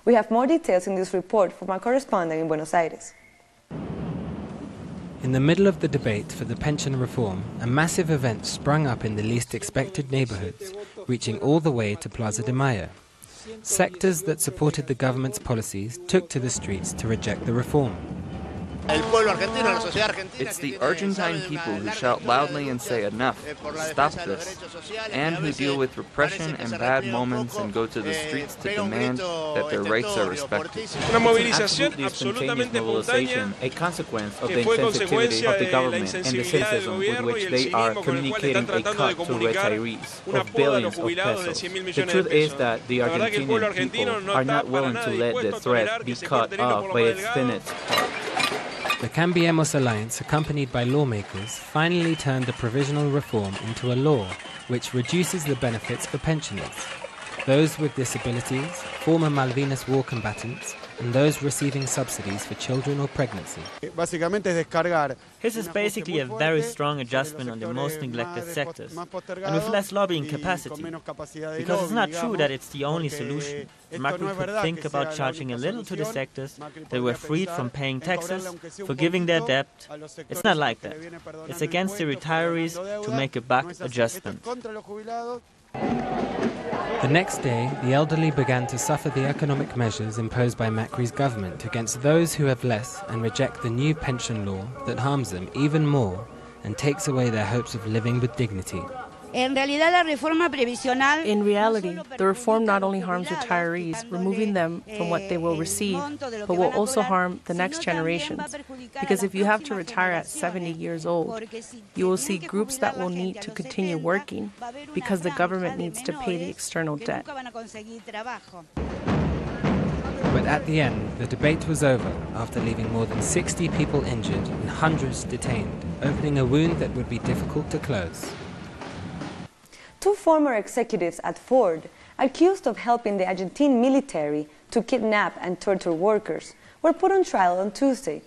We have more details in this report from our correspondent in Buenos Aires. In the middle of the debate for the pension reform, a massive event sprung up in the least expected neighborhoods, reaching all the way to Plaza de Mayo. Sectors that supported the government's policies took to the streets to reject the reform. It's the Argentine people who shout loudly and say enough, stop this, and who deal with repression and bad moments and go to the streets to demand that their rights are respected. Absolutely spontaneous mobilization, a consequence of the insensitivity of the government and the cynicism with which they are communicating a cut to retirees of billions of pesos. The truth is that the Argentinian people are not willing to let the thread be cut off by its thinnest part. The Cambiemos Alliance, accompanied by lawmakers, finally turned the provisional reform into a law which reduces the benefits for pensioners. Those with disabilities, former Malvinas war combatants, and those receiving subsidies for children or pregnancy. His is basically a very strong adjustment on the most neglected sectors, and with less lobbying capacity. Because it's not true that it's the only solution. Macri could think about charging a little to the sectors that were freed from paying taxes, forgiving their debt. It's not like that. It's against the retirees to make a buck adjustment. The next day, the elderly began to suffer the economic measures imposed by Macri's government against those who have less and reject the new pension law that harms them even more and takes away their hopes of living with dignity. In reality, the reform not only harms retirees, removing them from what they will receive, but will also harm the next generations. Because if you have to retire at 70 years old, you will see groups that will need to continue working because the government needs to pay the external debt. But at the end, the debate was over after leaving more than 60 people injured and hundreds detained, opening a wound that would be difficult to close. Two former executives at Ford, accused of helping the Argentine military to kidnap and torture workers, were put on trial on Tuesday.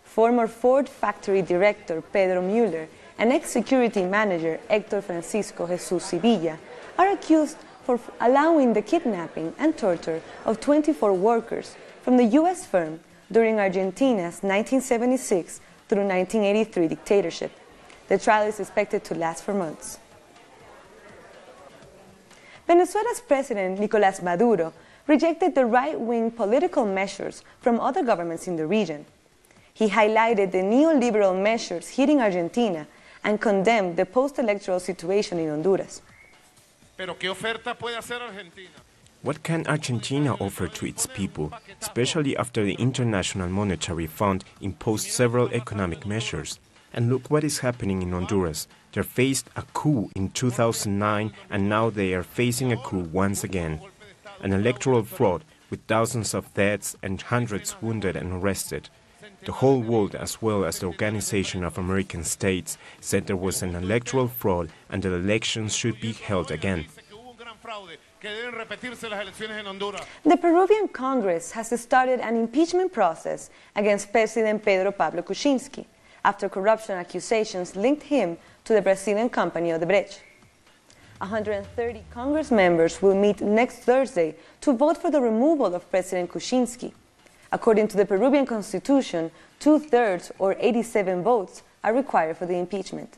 Former Ford factory director Pedro Mueller and ex-security manager Héctor Francisco Jesus Sevilla are accused for allowing the kidnapping and torture of 24 workers from the U.S. firm during Argentina's 1976 through 1983 dictatorship. The trial is expected to last for months. Venezuela's President Nicolás Maduro rejected the right-wing political measures from other governments in the region. He highlighted the neoliberal measures hitting Argentina and condemned the post-electoral situation in Honduras. What can Argentina offer to its people, especially after the International Monetary Fund imposed several economic measures? And look what is happening in Honduras. They faced a coup in 2009 and now they are facing a coup once again. An electoral fraud with thousands of deaths and hundreds wounded and arrested. The whole world, as well as the Organization of American States, said there was an electoral fraud and that elections should be held again. The Peruvian Congress has started an impeachment process against President Pedro Pablo Kuczynski after corruption accusations linked him to the Brazilian company Odebrecht. 130 Congress members will meet next Thursday to vote for the removal of President Kuczynski. According to the Peruvian constitution, 2/3 or 87 votes are required for the impeachment.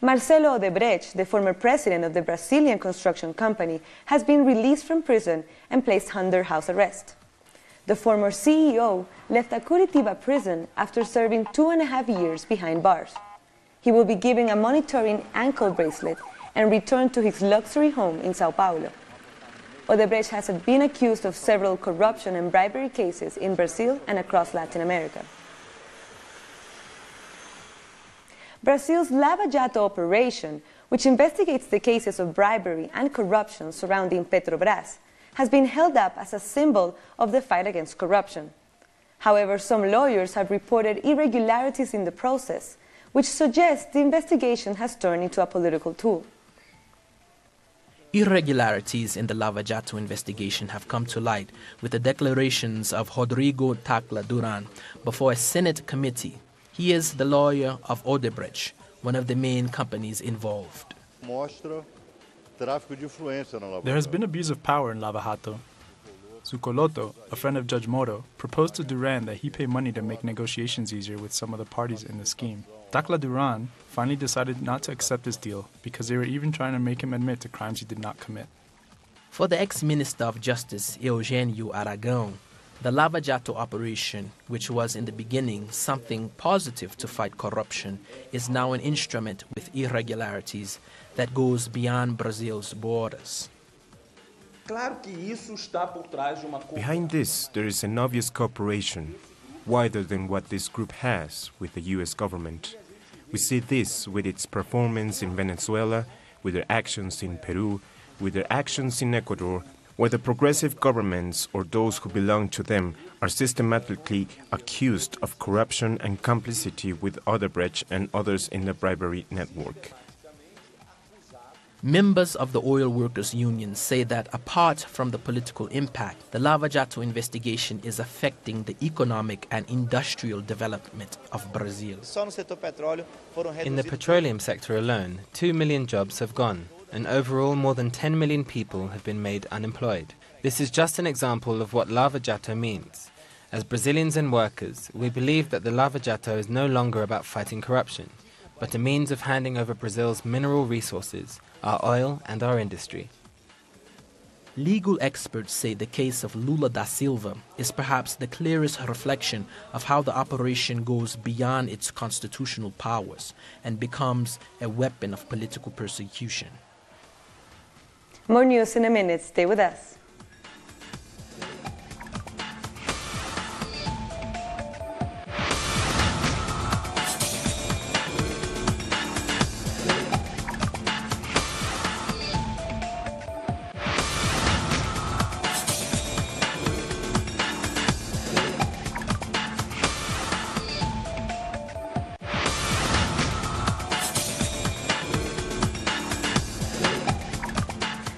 Marcelo Odebrecht, the former president of the Brazilian construction company, has been released from prison and placed under house arrest. The former CEO left a Curitiba prison after serving 2.5 years behind bars. He will be given a monitoring ankle bracelet and returned to his luxury home in Sao Paulo. Odebrecht has been accused of several corruption and bribery cases in Brazil and across Latin America. Brazil's Lava Jato operation, which investigates the cases of bribery and corruption surrounding Petrobras, has been held up as a symbol of the fight against corruption. However, some lawyers have reported irregularities in the process, which suggests the investigation has turned into a political tool. Irregularities in the Lava Jato investigation have come to light with the declarations of Rodrigo Tacla Duran before a Senate committee. He is the lawyer of Odebrecht, one of the main companies involved. There has been abuse of power in Lava Jato. Zucoloto, a friend of Judge Moro, proposed to Duran that he pay money to make negotiations easier with some of the parties in the scheme. Tacla Duran finally decided not to accept this deal because they were even trying to make him admit to crimes he did not commit. For the ex-Minister of Justice, Eugenio Aragón, the Lava Jato operation, which was in the beginning something positive to fight corruption, is now an instrument with irregularities that goes beyond Brazil's borders. Behind this, there is an obvious cooperation, wider than what this group has with the U.S. government. We see this with its performance in Venezuela, with their actions in Peru, with their actions in Ecuador, where the progressive governments or those who belong to them are systematically accused of corruption and complicity with Odebrecht and others in the bribery network. Members of the Oil Workers Union say that apart from the political impact, the Lava Jato investigation is affecting the economic and industrial development of Brazil. In the petroleum sector alone, 2 million jobs have gone, and overall more than 10 million people have been made unemployed. This is just an example of what Lava Jato means. As Brazilians and workers, we believe that the Lava Jato is no longer about fighting corruption, but a means of handing over Brazil's mineral resources, our oil and our industry. Legal experts say the case of Lula da Silva is perhaps the clearest reflection of how the operation goes beyond its constitutional powers and becomes a weapon of political persecution. More news in a minute. Stay with us.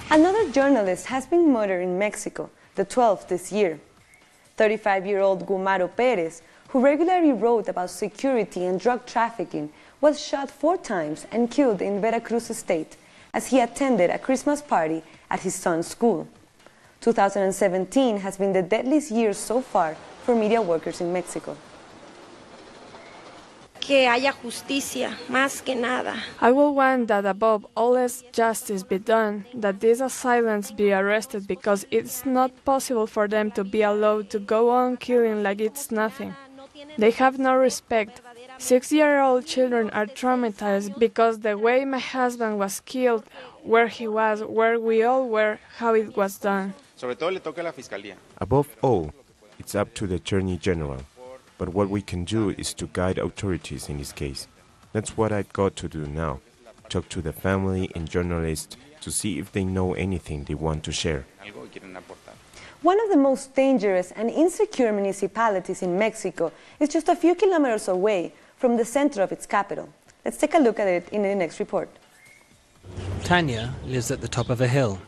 Another journalist has been murdered in Mexico, the 12th this year. 35-year-old Gumaro Perez, who regularly wrote about security and drug trafficking, was shot 4 times and killed in Veracruz state as he attended a Christmas party at his son's school. 2017 has been the deadliest year so far for media workers in Mexico. Que haya justicia, más que nada. I will want that above all else justice be done, that these assailants be arrested because it's not possible for them to be allowed to go on killing like it's nothing. They have no respect. 6-year-old children are traumatized because the way my husband was killed, where he was, where we all were, how it was done. Above all, it's up to the Attorney General. But what we can do is to guide authorities in this case. That's what I've got to do now. Talk to the family and journalists to see if they know anything they want to share. One of the most dangerous and insecure municipalities in Mexico is just a few kilometers away from the center of its capital. Let's take a look at it in the next report. Tanya lives at the top of a hill.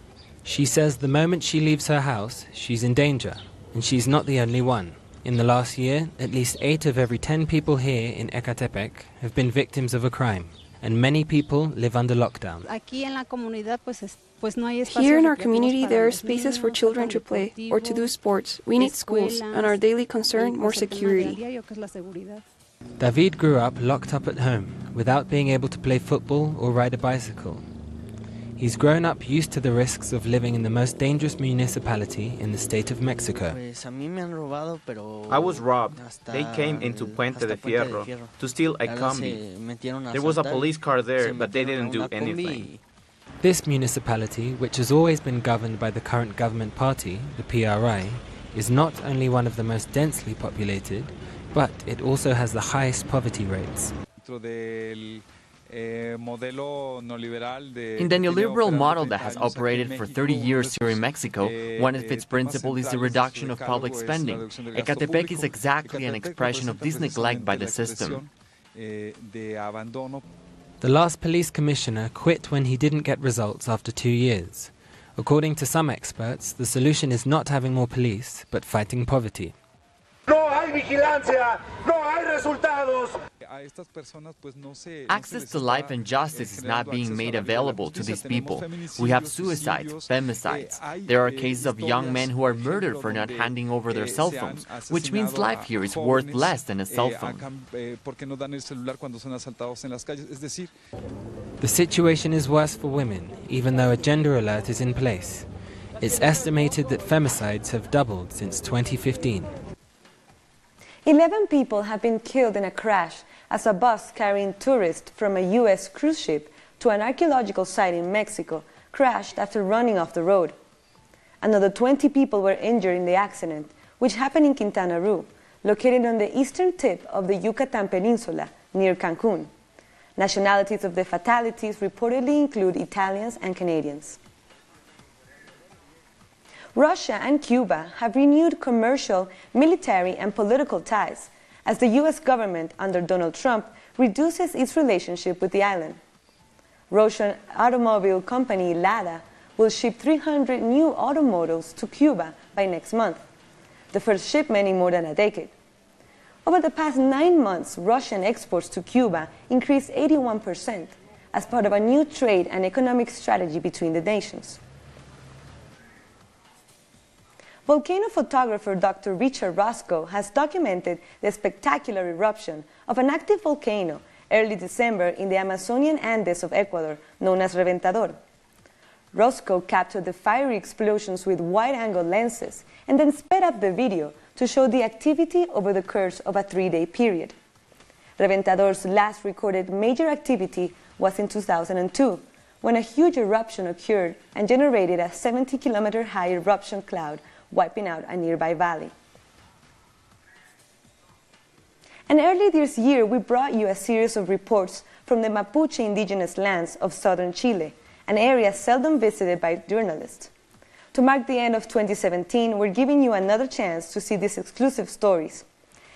She says the moment she leaves her house, she's in danger, and she's not the only one. In the last year, at least 8 of every 10 people here in Ecatepec have been victims of a crime, and many people live under lockdown. Here in our community, there are spaces for children to play or to do sports. We need schools, and our daily concern, more security. David grew up locked up at home, without being able to play football or ride a bicycle. He's grown up used to the risks of living in the most dangerous municipality in the state of Mexico. I was robbed. They came into Puente de Fierro to steal a combi. There was a police car there, but they didn't do anything. This municipality, which has always been governed by the current government party, the PRI, is not only one of the most densely populated, but it also has the highest poverty rates. In the neoliberal model that has operated for 30 years here in Mexico, one of its principles is the reduction of public spending. Ecatepec is exactly an expression of this neglect by the system. The last police commissioner quit when he didn't get results after 2 years. According to some experts, the solution is not having more police, but fighting poverty. Access to life and justice is not being made available to these people. We have suicides, femicides. There are cases of young men who are murdered for not handing over their cell phones, which means life here is worth less than a cell phone. The situation is worse for women, even though a gender alert is in place. It's estimated that femicides have doubled since 2015. 11 people have been killed in a crash as a bus carrying tourists from a U.S. cruise ship to an archaeological site in Mexico crashed after running off the road. Another 20 people were injured in the accident, which happened in Quintana Roo, located on the eastern tip of the Yucatan Peninsula, near Cancun. Nationalities of the fatalities reportedly include Italians and Canadians. Russia and Cuba have renewed commercial, military, and political ties as the U.S. government under Donald Trump reduces its relationship with the island. Russian automobile company Lada will ship 300 new auto models to Cuba by next month, the first shipment in more than a decade. Over the past 9 months, Russian exports to Cuba increased 81% as part of a new trade and economic strategy between the nations. Volcano photographer Dr. Richard Roscoe has documented the spectacular eruption of an active volcano early December in the Amazonian Andes of Ecuador, known as Reventador. Roscoe captured the fiery explosions with wide-angle lenses and then sped up the video to show the activity over the course of a 3-day period. Reventador's last recorded major activity was in 2002, when a huge eruption occurred and generated a 70-kilometer high eruption cloud, wiping out a nearby valley. And early this year, we brought you a series of reports from the Mapuche indigenous lands of southern Chile, an area seldom visited by journalists. To mark the end of 2017, we're giving you another chance to see these exclusive stories.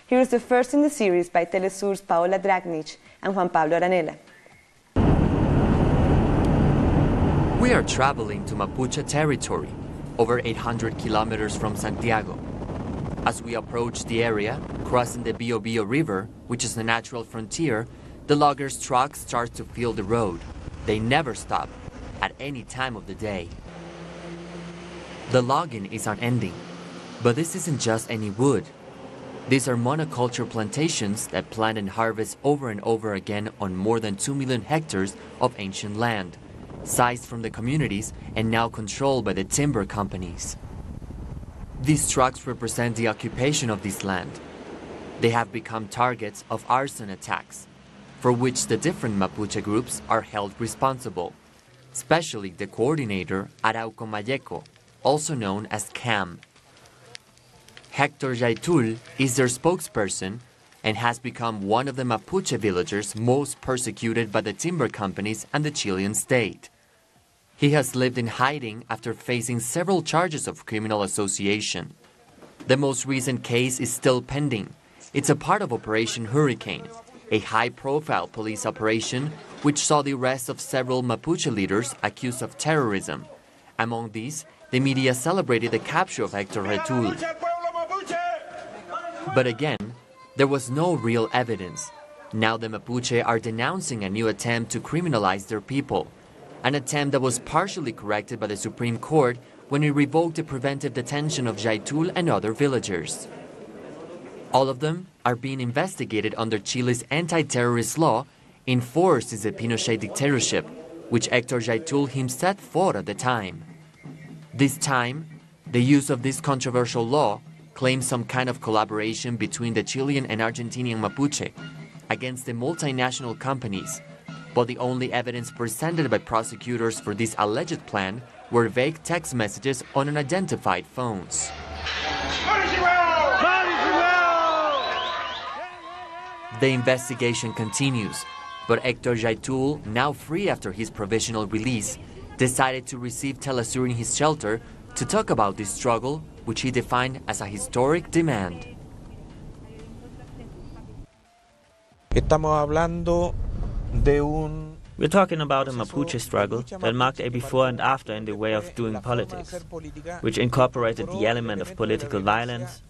Here is the first in the series by Telesur's Paola Dragnich and Juan Pablo Aranela. We are traveling to Mapuche territory, over 800 kilometers from Santiago. As we approach the area, crossing the Biobío River, which is the natural frontier, the loggers' trucks start to fill the road. They never stop, at any time of the day. The logging is unending, but this isn't just any wood. These are monoculture plantations that plant and harvest over and over again on more than 2 million hectares of ancient land, seized from the communities and now controlled by the timber companies. These trucks represent the occupation of this land. They have become targets of arson attacks, for which the different Mapuche groups are held responsible, especially the coordinator Arauco Malleco, also known as CAM. Hector Jaitul is their spokesperson and has become one of the Mapuche villagers most persecuted by the timber companies and the Chilean state. He has lived in hiding after facing several charges of criminal association. The most recent case is still pending. It's a part of Operation Hurricane, a high-profile police operation which saw the arrest of several Mapuche leaders accused of terrorism. Among these, the media celebrated the capture of Hector Jaitul. But again, there was no real evidence. Now the Mapuche are denouncing a new attempt to criminalize their people, an attempt that was partially corrected by the Supreme Court when it revoked the preventive detention of Jaitul and other villagers. All of them are being investigated under Chile's anti-terrorist law enforced since the Pinochet dictatorship, which Hector Jaitul himself fought at the time. This time, the use of this controversial law claims some kind of collaboration between the Chilean and Argentinian Mapuche against the multinational companies, but the only evidence presented by prosecutors for this alleged plan were vague text messages on unidentified phones. The investigation continues, but Hector Jaitul, now free after his provisional release, decided to receive Telesur in his shelter to talk about this struggle, which he defined as a historic demand. We're talking about a Mapuche struggle that marked a before and after in the way of doing politics, which incorporated the element of political violence,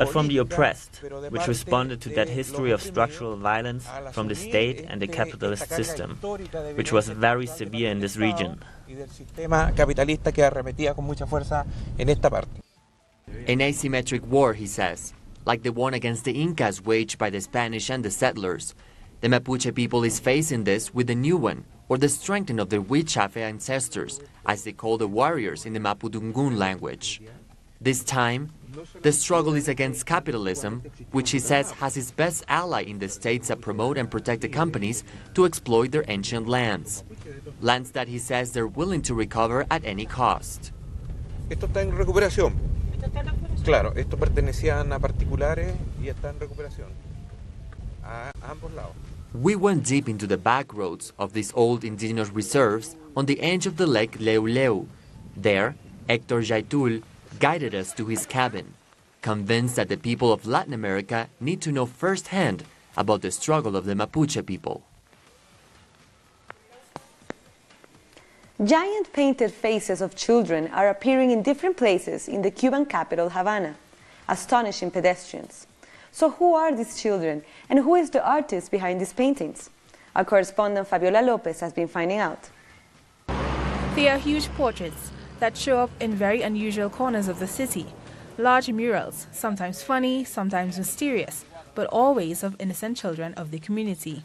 but from the oppressed, which responded to that history of structural violence from the state and the capitalist system, which was very severe in this region. An asymmetric war, he says, like the one against the Incas waged by the Spanish and the settlers. The Mapuche people is facing this with a new one, or the strengthening of their Huichafe ancestors, as they call the warriors in the Mapudungun language. This time, the struggle is against capitalism, which he says has its best ally in the states that promote and protect the companies to exploit their ancient lands. Lands that he says they're willing to recover at any cost. Esto está en recuperación. Claro, esto pertenecían a particulares y está en recuperación. A ambos lados. We went deep into the back roads of these old indigenous reserves on the edge of the lake Leuleu. There, Hector Jaitul guided us to his cabin, convinced that the people of Latin America need to know firsthand about the struggle of the Mapuche people. Giant painted faces of children are appearing in different places in the Cuban capital, Havana, astonishing pedestrians. So who are these children, and who is the artist behind these paintings? Our correspondent Fabiola Lopez has been finding out. They are huge portraits that show up in very unusual corners of the city. Large murals, sometimes funny, sometimes mysterious, but always of innocent children of the community.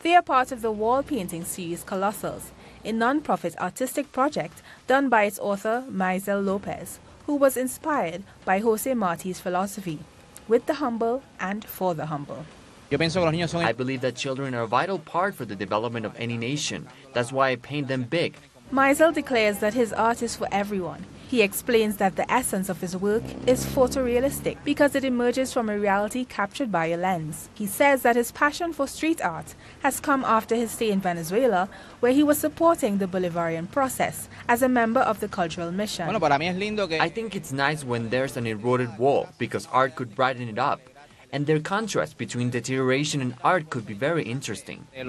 They are part of the wall painting series Colossals, a non-profit artistic project done by its author Maisel Lopez, who was inspired by Jose Marti's philosophy, with the humble and for the humble. I believe that children are a vital part for the development of any nation. That's why I paint them big. Maisel declares that his art is for everyone. He explains that the essence of his work is photorealistic because it emerges from a reality captured by a lens. He says that his passion for street art has come after his stay in Venezuela, where he was supporting the Bolivarian process as a member of the cultural mission. I think it's nice when there's an eroded wall because art could brighten it up. And their contrast between deterioration and art could be very interesting. I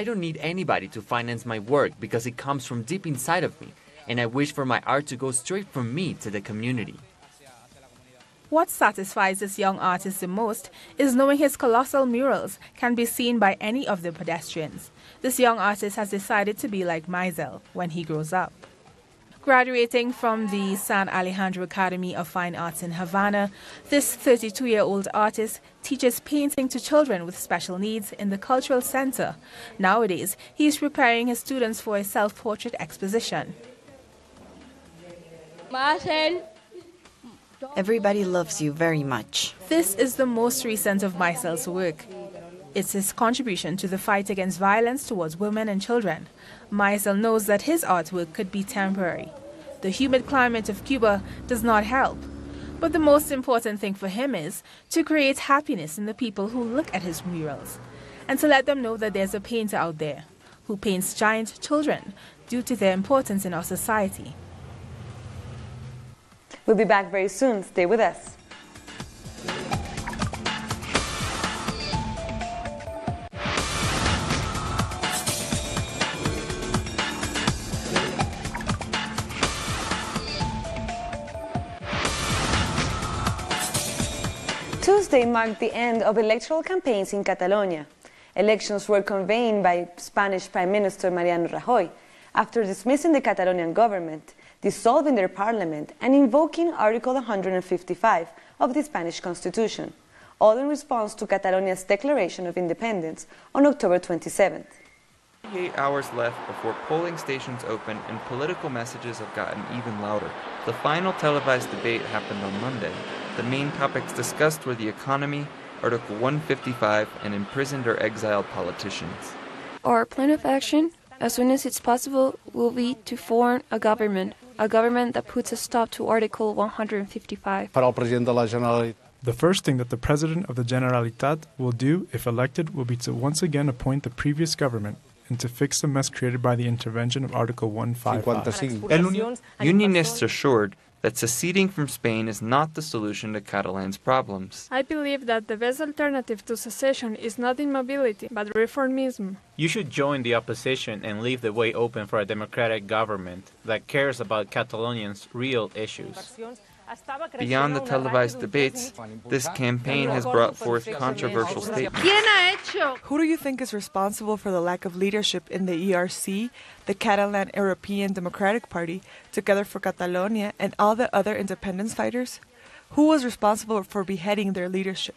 don't need anybody to finance my work because it comes from deep inside of me, and I wish for my art to go straight from me to the community. What satisfies this young artist the most is knowing his colossal murals can be seen by any of the pedestrians. This young artist has decided to be like Maisel when he grows up. Graduating from the San Alejandro Academy of Fine Arts in Havana, this 32-year-old artist teaches painting to children with special needs in the Cultural Center. Nowadays, he is preparing his students for a self-portrait exposition. Everybody loves you very much. This is the most recent of Maisel's work. It's his contribution to the fight against violence towards women and children. Maisel knows that his artwork could be temporary. The humid climate of Cuba does not help. But the most important thing for him is to create happiness in the people who look at his murals, and to let them know that there's a painter out there who paints giant children due to their importance in our society. We'll be back very soon. Stay with us. Tuesday marked the end of electoral campaigns in Catalonia. Elections were convened by Spanish Prime Minister Mariano Rajoy after dismissing the Catalonian government, dissolving their parliament, and invoking Article 155 of the Spanish Constitution, all in response to Catalonia's declaration of independence on October 27th. 48 hours left before polling stations open and political messages have gotten even louder. The final televised debate happened on Monday. The main topics discussed were the economy, Article 155, and imprisoned or exiled politicians. Our plan of action, as soon as it's possible, will be to form a government that puts a stop to Article 155. The first thing that the President of the Generalitat will do, if elected, will be to once again appoint the previous government and to fix the mess created by the intervention of Article 155. Unionists assured that seceding from Spain is not the solution to Catalan's problems. I believe that the best alternative to secession is not immobility, but reformism. You should join the opposition and leave the way open for a democratic government that cares about Catalonians' real issues. Beyond the televised debates, this campaign has brought forth controversial statements. Who do you think is responsible for the lack of leadership in the ERC, the Catalan European Democratic Party, Together for Catalonia, and all the other independence fighters? Who was responsible for beheading their leadership?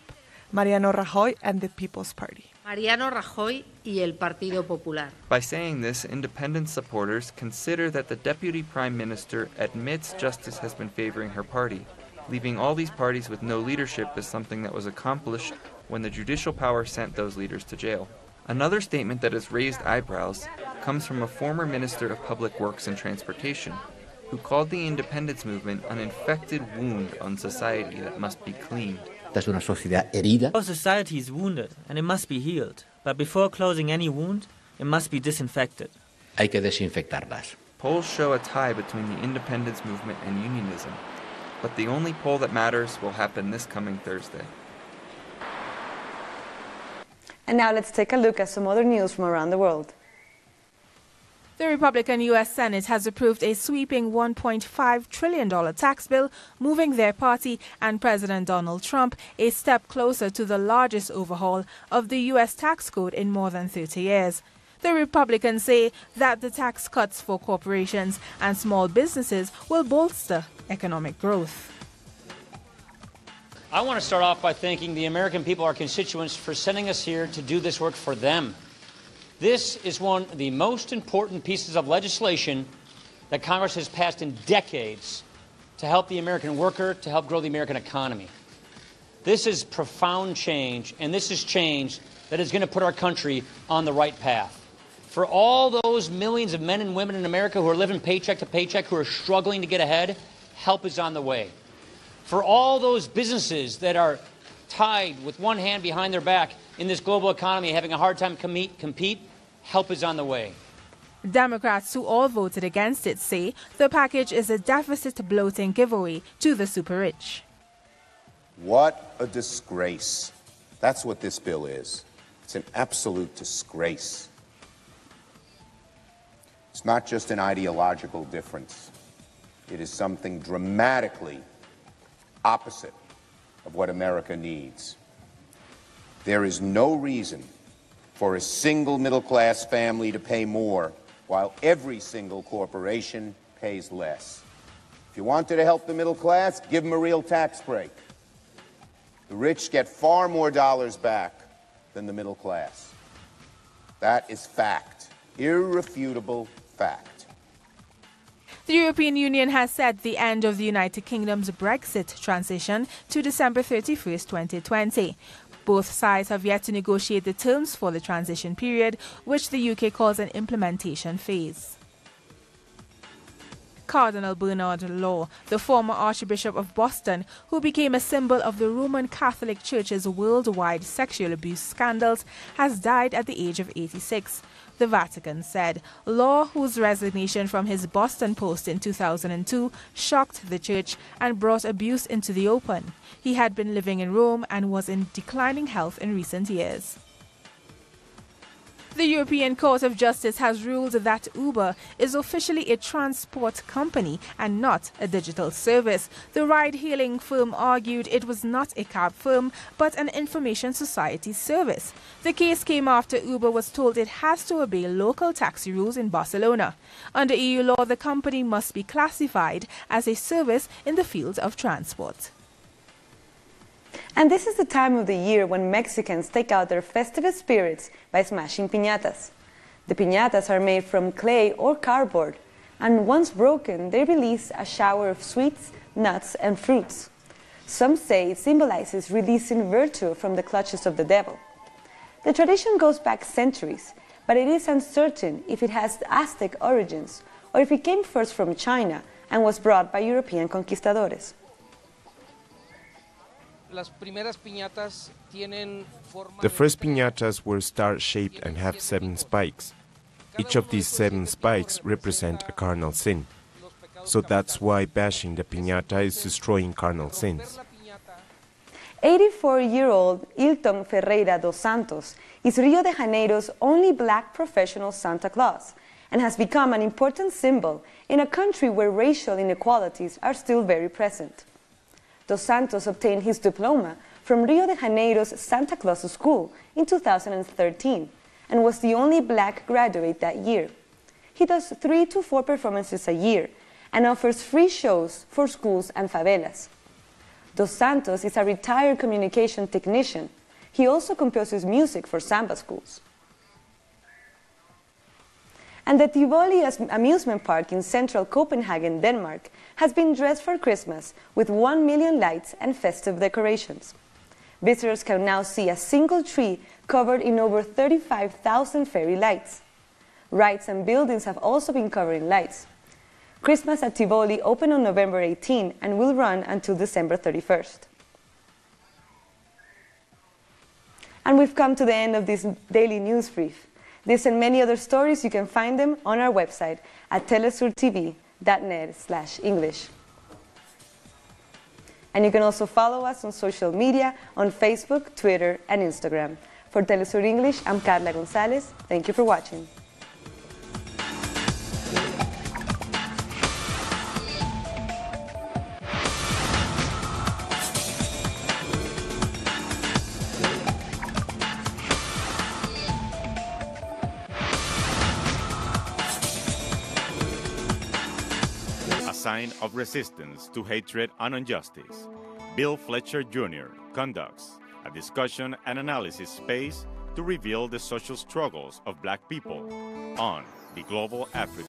Mariano Rajoy and the People's Party. Mariano Rajoy y el Partido Popular. By saying this, independence supporters consider that the Deputy Prime Minister admits justice has been favoring her party. Leaving all these parties with no leadership is something that was accomplished when the judicial power sent those leaders to jail. Another statement that has raised eyebrows comes from a former Minister of Public Works and Transportation, who called the independence movement an infected wound on society that must be cleaned. Our society is wounded, and it must be healed. But before closing any wound, it must be disinfected. Polls show a tie between the independence movement and unionism, but the only poll that matters will happen this coming Thursday. And now let's take a look at some other news from around the world. The Republican U.S. Senate has approved a sweeping $1.5 trillion tax bill, moving their party and President Donald Trump a step closer to the largest overhaul of the U.S. tax code in more than 30 years. The Republicans say that the tax cuts for corporations and small businesses will bolster economic growth. I want to start off by thanking the American people, our constituents, for sending us here to do this work for them. This is one of the most important pieces of legislation that Congress has passed in decades to help the American worker, to help grow the American economy. This is profound change, and this is change that is going to put our country on the right path. For all those millions of men and women in America who are living paycheck to paycheck, who are struggling to get ahead, help is on the way. For all those businesses that are tied with one hand behind their back in this global economy, having a hard time compete, help is on the way. Democrats who all voted against it say the package is a deficit bloating giveaway to the super rich. What a disgrace. That's what this bill is. It's an absolute disgrace. It's not just an ideological difference. It is something dramatically opposite of what America needs. There is no reason for a single middle-class family to pay more while every single corporation pays less. If you wanted to help the middle class, give them a real tax break. The rich get far more dollars back than the middle class. That is fact, irrefutable fact. The European Union has set the end of the United Kingdom's Brexit transition to December 31st, 2020. Both sides have yet to negotiate the terms for the transition period, which the UK calls an implementation phase. Cardinal Bernard Law, the former Archbishop of Boston, who became a symbol of the Roman Catholic Church's worldwide sexual abuse scandals, has died at the age of 86. The Vatican said Law, whose resignation from his Boston post in 2002 shocked the church and brought abuse into the open. He had been living in Rome and was in declining health in recent years. The European Court of Justice has ruled that Uber is officially a transport company and not a digital service. The ride-hailing firm argued it was not a cab firm but an information society service. The case came after Uber was told it has to obey local taxi rules in Barcelona. Under EU law, the company must be classified as a service in the field of transport. And this is the time of the year when Mexicans take out their festive spirits by smashing piñatas. The piñatas are made from clay or cardboard, and once broken, they release a shower of sweets, nuts, and fruits. Some say it symbolizes releasing virtue from the clutches of the devil. The tradition goes back centuries, but it is uncertain if it has Aztec origins or if it came first from China and was brought by European conquistadores. The first piñatas were star-shaped and have 7 spikes. Each of these 7 spikes represent a cardinal sin. so that's why bashing the piñata is destroying carnal sins. 84-year-old Hilton Ferreira dos Santos is Rio de Janeiro's only black professional Santa Claus and has become an important symbol in a country where racial inequalities are still very present. Dos Santos obtained his diploma from Rio de Janeiro's Santa Claus School in 2013 and was the only black graduate that year. He does 3 to 4 performances a year and offers free shows for schools and favelas. Dos Santos is a retired communication technician. He also composes music for samba schools. And the Tivoli amusement park in central Copenhagen, Denmark, has been dressed for Christmas with 1 million lights and festive decorations. Visitors can now see a single tree covered in over 35,000 fairy lights. Rides and buildings have also been covered in lights. Christmas at Tivoli opened on November 18 and will run until December 31st. And we've come to the end of this daily news brief. This and many other stories, you can find them on our website at telesurtv.net/English. And you can also follow us on social media on Facebook, Twitter, and Instagram. For Telesur English, I'm Carla Gonzalez. Thank you for watching. Sign of resistance to hatred and injustice, Bill Fletcher Jr. conducts a discussion and analysis space to reveal the social struggles of Black people on the Global Africa